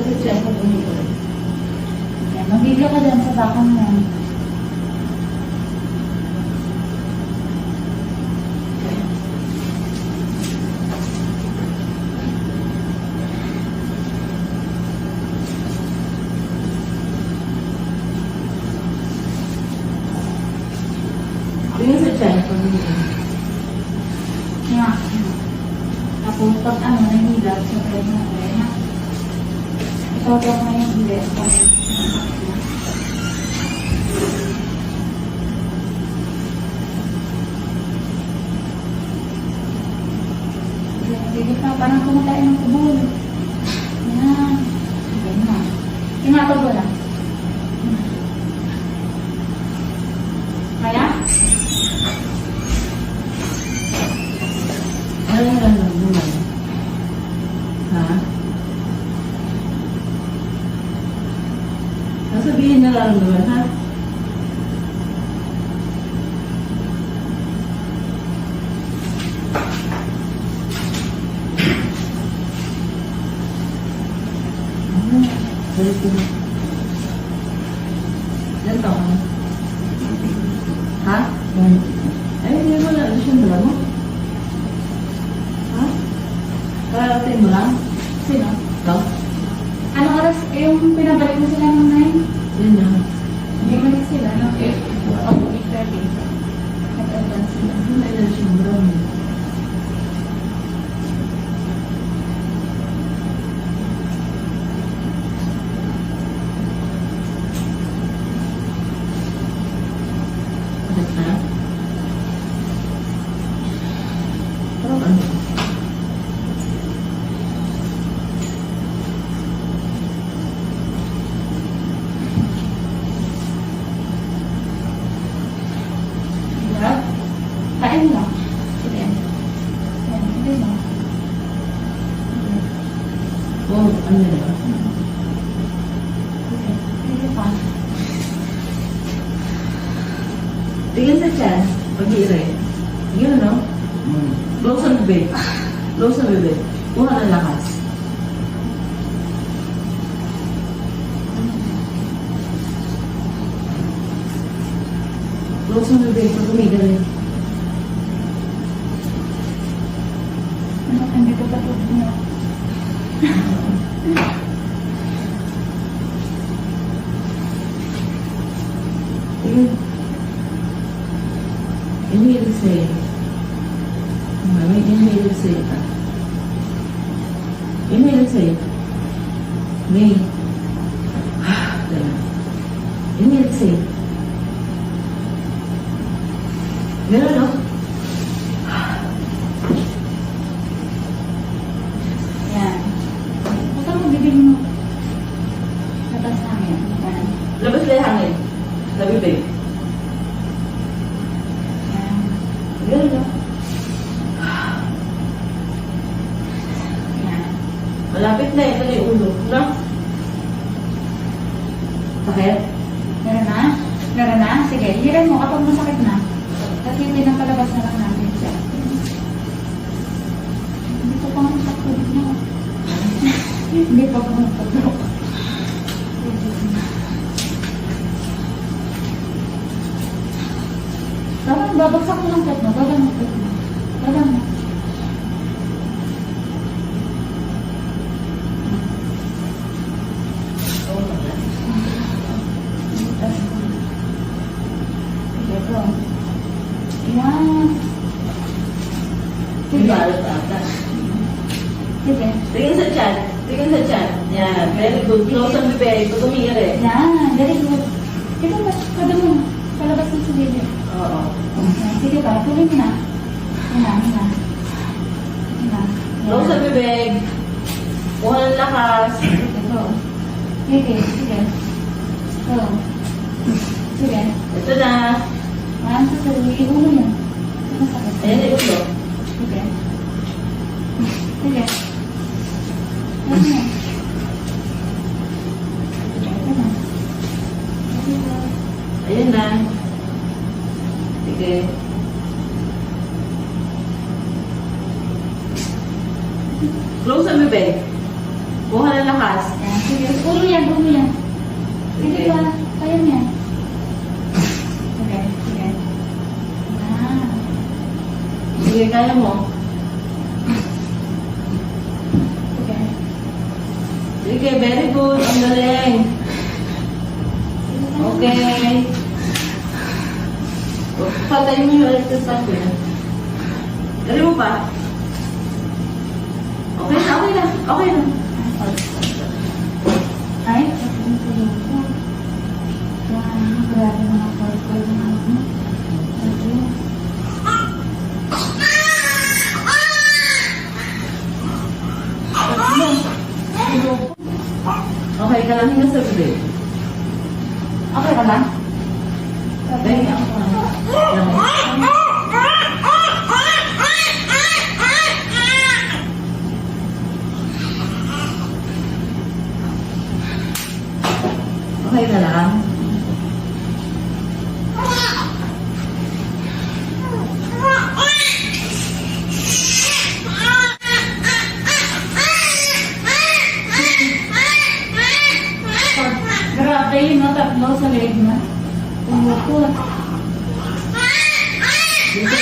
sa chest pag umiikot. Yan, magbibigay ka dyan sa bakang mo. Tingin sa chest pag umiikot. Nga. Tapos pag ano, nahilap sa pwede na pwede na. Ito mo yung ulit. Bilis na, parang kumakain ng kubol. Yan. Yan na. Tinatag ko na. Kaya? Ano yung nararamdaman? Ha? Sasabihin nararamdaman, ha? Balik ko na. Ilan taon ka na? Ha? Ay, hindi mo na. Ano siyang dala mo? Ha? Kararating mo lang? Sino? Ikaw? Anong oras? Yung pinabalik mo sila ng 9? Yun lang. Hindi balik sila ng 8. Oh, 8:30. Nag-advance sila. Ano na ilan siyang brown? Bakit na? Parang ano? Hirap. Kain mo. Sige. Yan, hindi mo. Oh, ano na? Sige. Sige pa. Tingin sa chest, pag-iire. Yun, no? Close ang bibig. Close ang bibig. Kuha ng lakas. Close ang bibig pag umigaling. Ano, hindi ko pa tulog mo. Tingin. Inhale say. May inhale say ka. Inhale say. May. Inhale say. Ganun, no? Yan. Basta mo bibig mo. Labas namin. Yan. Labas na yung hangin. Sa bibig. Yan. Ganun, no? Yan. Malapit na ito na yung ulo, no? Sakit? Meron na? Meron na? Sige, hiran mo kapag masakit na. Kasi pinapalabas na lang natin siya. Hindi ko pa masakit na. Hindi pa ako magpagdok. Dapat babagsak mo lang kat mo. Bagang mo. Bagang mo. Sige, go. Yan. May balot ata. Sige. Tingin sa chan. Tingin sa chan. Yan. Very good. Close ang bibig. Pag umiire. Yan. Very good. Ito ba? Kada mo. Palabas mo sa bibig. Oo. Sige pa. Tuloy mo na. Hina. Hina. Hina. Close ang bibig. Kuha ng lakas. Sige. Go. Sige. Sige. Go. Sige. Ito na. Yan. Susuwi. Ulo yan. Masakit. Ayan yung ulo. Sige. Sige. Yan na. Yan na. Sige. Ayun na. Sige. Close ang bibig. Kuha ng lakas. Yan. Sige, ulo yan, ulo yan. Sige ba? Kaya mo yan. Sige, sige. Ah. Sige, kaya mo. Sige. Sige, very good. Ang galing. Okay. Patay mo yung electric fan ko yan. Dali mo pa. Okay na, okay na. Okay na. Ay, ang tulog ko. Grabe mga call ng anak mo. Sabi. Okay ka lang, hinga sa bibig. Okay ka lang? Sabi, ako ka lang. Okay na lang. Grabe yun, no? Tatlo sa leg na. Umukot. Dito,